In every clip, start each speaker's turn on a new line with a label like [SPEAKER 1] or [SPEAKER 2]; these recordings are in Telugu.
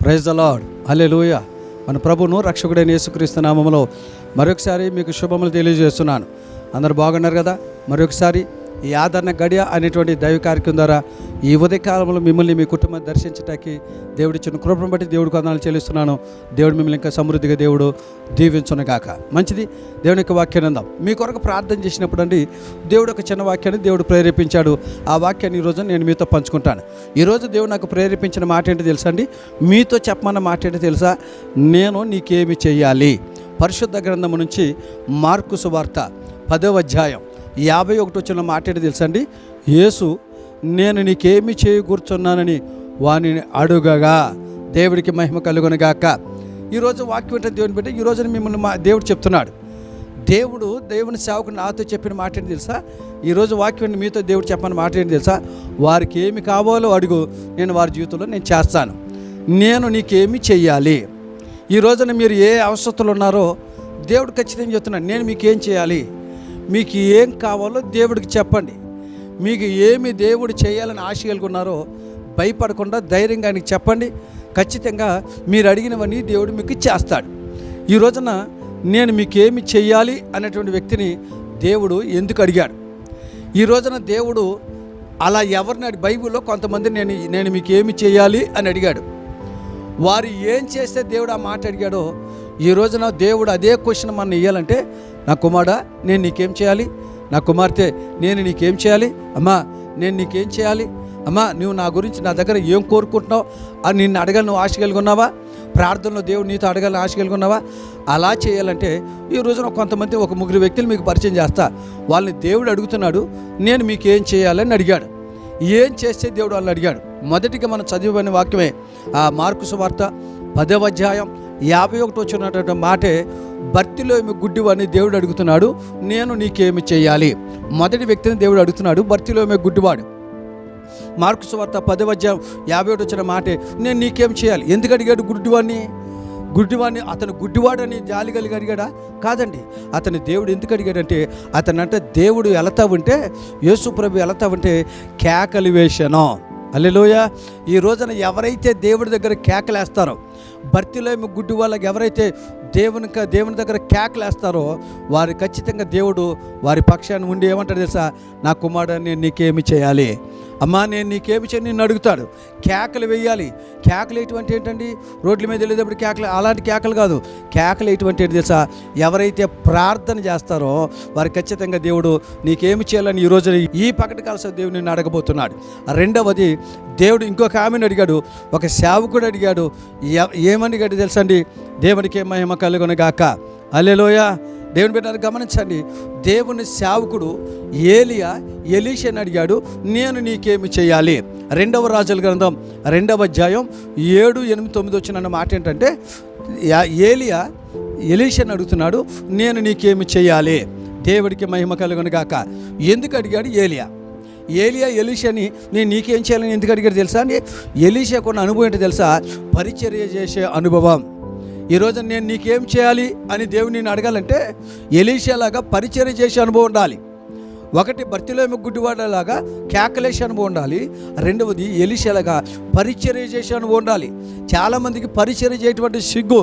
[SPEAKER 1] ప్రైజ్ ద లార్డ్, హల్లెలూయా. మన ప్రభువును రక్షకుడైన యేసుక్రీస్తు నామములో మరొకసారి మీకు శుభములు తెలియజేస్తున్నాను. అందరు బాగున్నారు కదా? మరొకసారి ఈ ఆదరణ గడియ అనేటువంటి దైవ కార్యక్రమం ద్వారా ఈ ఉదయకాలంలో మిమ్మల్ని మీ కుటుంబాన్ని దర్శించడానికి దేవుడిచ్చిన కృపను బట్టి దేవుడికి వందనాలు చెల్లిస్తున్నాను. దేవుడు మిమ్మల్ని ఇంకా సమృద్ధిగా దేవుడు దీవించునుగాక. మంచిది, దేవుని యొక్క వాక్యాన్ని అందాం. మీ కొరకు ప్రార్థన చేసినప్పుడు అండి దేవుడు ఒక చిన్న వాక్యాన్ని దేవుడు ప్రేరేపించాడు. ఆ వాక్యాన్ని ఈరోజు నేను మీతో పంచుకుంటాను. ఈరోజు దేవుడు నాకు ప్రేరేపించిన మాట ఏంటో తెలుసా అండి? మీతో చెప్పమన్న మాట ఏంటో తెలుసా? నేను నీకేమి చేయాలి. పరిశుద్ధ గ్రంథము నుంచి మార్కు సువార్త 10వ అధ్యాయం 51 వచ్చిన మాట ఏంటో తెలుసా అండి? యేసు నేను నీకేమి చేయకూర్చున్నానని వానిని అడుగగా, దేవుడికి మహిమ కలుగునుగాక. ఈరోజు వాక్యం ఏంటో దేవుని బట్టి ఈరోజు మిమ్మల్ని దేవుడు చెప్తున్నాడు. దేవుని సేవకుడు నాతో చెప్పిన మాట ఏంటి తెలుసా? ఈరోజు వాక్యాన్ని మీతో దేవుడు చెప్పిన మాట ఏంటి తెలుసా? వారికి ఏమి కావాలో అడుగు, నేను వారి జీవితంలో నేను చేస్తాను. నేను నీకేమి చెయ్యాలి. ఈ రోజున మీరు ఏ అవసరతలు ఉన్నారో దేవుడు ఖచ్చితంగా చెప్తున్నాడు. నేను మీకేం చేయాలి, మీకు ఏం కావాలో దేవుడికి చెప్పండి. మీకు ఏమి దేవుడు చేయాలని ఆశ కలిగి భయపడకుండా ధైర్యంగా ఆయనకి చెప్పండి. ఖచ్చితంగా మీరు అడిగినవన్నీ దేవుడు మీకు చేస్తాడు. ఈ రోజున నేను మీకేమి చెయ్యాలి అనేటువంటి వ్యక్తిని దేవుడు ఎందుకు అడిగాడు? ఈ రోజున దేవుడు అలా ఎవరిని బైబిల్లో కొంతమంది నేను మీకేమి చేయాలి అని అడిగాడు. వారు ఏం చేస్తే దేవుడు ఆ మాట అడిగాడో ఈ రోజున దేవుడు అదే క్వశ్చన్ మనం ఇవ్వాలంటే, నా కుమారుడా నేను నీకేం చేయాలి, నా కుమార్తె నేను నీకేం చేయాలి, అమ్మా నేను నీకేం చేయాలి, అమ్మా నువ్వు నా గురించి నా దగ్గర ఏం కోరుకుంటున్నావు అని నిన్ను అడగాలని నువ్వు ఆశ కలిగి ఉన్నావా? ప్రార్థనలో దేవుడు నీతో అడగాలని ఆశ కలిగి ఉన్నావా? అలా చేయాలంటే ఈ రోజున కొంతమంది ఒక ముగ్గురు వ్యక్తులు మీకు పరిచయం చేస్తా. వాళ్ళని దేవుడు అడుగుతున్నాడు, నేను మీకు ఏం చేయాలని అడిగాడు. ఏం చేస్తే దేవుడు వాళ్ళని అడిగాడు? మొదటిగా మనం చదివిన వాక్యమే ఆ మార్కు సువార్త 10వ అధ్యాయం 51 వచ్చినటువంటి మాటే, బర్తిలోమి గుడ్డివాడిని దేవుడు అడుగుతున్నాడు, నేను నీకేమి చేయాలి. మొదటి వ్యక్తిని దేవుడు అడుగుతున్నాడు, బర్తిలోమి గుడ్డివాడు. మార్కు సువార్త 10వ అధ్యాయం 51 వచ్చిన మాటే, నేను నీకేం చేయాలి. ఎందుకు అడిగాడు గుడ్డివాడిని? అతను గుడ్డివాడని జాలి కలిగి అడిగాడా? కాదండి. అతని దేవుడు ఎందుకు అడిగాడంటే, అతనంటే దేవుడు వెళతా ఉంటే, యేసు ప్రభు వెళతా ఉంటే కేకలు వేశాను. హల్లెలూయా. ఈ రోజున ఎవరైతే దేవుడి దగ్గర కేకలేస్తారో, బర్తిలోమి గుడ్డి వాళ్ళకి ఎవరైతే దేవుని దగ్గర కేకలేస్తారో వారు ఖచ్చితంగా దేవుడు వారి పక్షాన్ని ఉండి ఏమంటాడు తెలుసా? నా కుమారుడు నేను నీకేమి చేయాలి, అమ్మా నేను నీకేమి చేయాలి నిన్ను అడుగుతాడు. కేకలు వేయాలి. కేకలు ఎటువంటి ఏంటండి? రోడ్ల మీద వెళ్ళేటప్పుడు కేకలు, అలాంటి కేకలు కాదు. కేకలు ఎటువంటి ఏంటి తెలుసా? ఎవరైతే ప్రార్థన చేస్తారో వారు ఖచ్చితంగా దేవుడు నీకేమి చేయాలని ఈ రోజు ఈ పగటి కాలస దేవుడు నిన్ను అడగబోతున్నాడు. రెండవది, దేవుడు ఇంకొక ఆమెను అడిగాడు, ఒక సేవకుడు అడిగాడు. ఏమని అడిగాడు తెలుసా అండి? దేవునికి మహిమ కలుగునుగాక. హల్లెలూయా. దేవుని బిడ్డలు గమనించండి. దేవుని సేవకుడు ఎలీషాని అడిగాడు, నేను నీకేమి చేయాలి. 2వ రాజుల గ్రంథం 2వ అధ్యాయం 7, 8, 9 వచ్చిన మాట ఏంటంటే, ఎలీషాని అడుగుతున్నాడు, నేను నీకేమి చేయాలి. దేవుడికి మహిమ కలుగునుగాక. ఎందుకు అడిగాడు ఎలీషాని నేను నీకేం చేయాలని ఎందుకు అడిగాడు తెలుసా అండి? ఎలీషాకు ఉన్న అనుభవం ఏంటో తెలుసా? పరిచర్య చేసే అనుభవం. ఈరోజు నేను నీకేం చేయాలి అని దేవుని నేను అడగాలంటే ఎలీషాలాగా పరిచర్య చేసే అనుభవం ఉండాలి. ఒకటి, బర్తిలోమి గుడ్డివాడలాగా కేకలేసే అనుభవం ఉండాలి. రెండవది, ఎలీషాలాగా పరిచర్య చేసే అనుభవం ఉండాలి. చాలామందికి పరిచర్య చేయటువంటి సిగ్గు,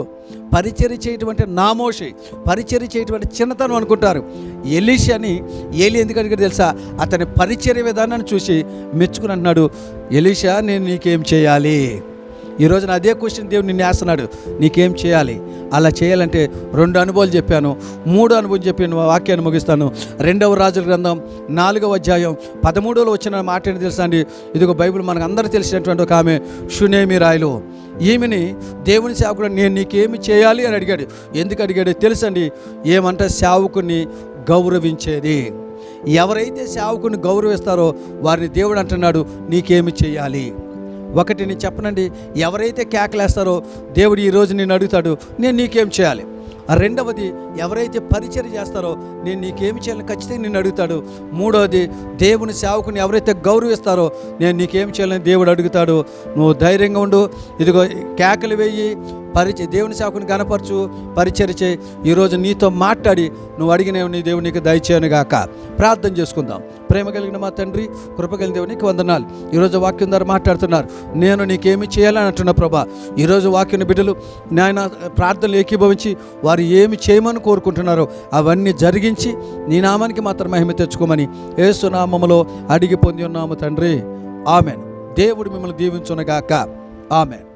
[SPEAKER 1] పరిచర్య చేయటువంటి నామోషి, పరిచర్య చేయటువంటి చిన్నతనం అనుకుంటారు. ఏలి ఎందుకు అడిగాడు తెలుసా? అతని పరిచర్య విధానాన్ని చూసి మెచ్చుకుని అంటున్నాడు, ఎలీషా నేను నీకేం చేయాలి. ఈరోజున అదే క్వశ్చన్ దేవుడు నిన్ను వేస్తున్నాడు, నీకేం చేయాలి. అలా చేయాలంటే 2 అనుభవాలు చెప్పాను, 3 అనుభవం చెప్పాను. వాక్యాన్ని ముగిస్తాను. 2వ రాజుల గ్రంథం 4వ అధ్యాయం 13లో వచ్చిన మాట ఏంటి తెలుసా అండి? ఇదిగో బైబిల్ మనకు అందరూ తెలిసినటువంటి ఒక ఆమె షునేమి రాయలు. ఈమెని దేవుని సేవకుడు నేను నీకేమి చేయాలి అని అడిగాడు. ఎందుకు అడిగాడు తెలుసండి? ఏమంటే సేవకుని గౌరవించేది. ఎవరైతే సేవకుని గౌరవిస్తారో వారిని దేవుడు అంటున్నాడు, నీకేమి చేయాలి. ఒకటి నేను చెప్పనండి, ఎవరైతే కేకలేస్తారో దేవుడు ఈరోజు నేను అడుగుతాడు, నేను నీకేం చేయాలి. రెండవది, ఎవరైతే పరిచర్య చేస్తారో నేను నీకేమి చేయాలని ఖచ్చితంగా నిన్ను అడుగుతాడు. మూడోది, దేవుని సేవకుని ఎవరైతే గౌరవిస్తారో నేను నీకేమి చేయాలని దేవుడు అడుగుతాడు. నువ్వు ధైర్యంగా ఉండు. ఇదిగో కేకలు వేయి, దేవుని సేవకుని గణపరచు, పరిచర్య చేయి. ఈరోజు నీతో మాట్లాడి నువ్వు అడిగినవి నీ దేవుడు నీకు దయచేయను గాక. ప్రార్థన చేసుకుందాం. ప్రేమ కలిగిన మా తండ్రి, కృప కలిగిన దేవునికి వందనాలు. ఈరోజు వాక్యం ద్వారా మాట్లాడుతున్నారు. నేను నీకేమి చేయాలని అంటున్నా ప్రభా. ఈరోజు వాక్యం బిడ్డలు నాయన ప్రార్థనలు ఏకీభవించి వారు ఏమి చేయమని కోరుకుంటున్నారో అవన్నీ జరిగించి నీ నామానికి మాత్రం మహిమ తెచ్చుకోమని యేసు నామములో అడిగి పొంది ఉన్నాము తండ్రి. ఆమెన్. దేవుడు మిమ్మల్ని దీవించునుగాక. ఆమెన్.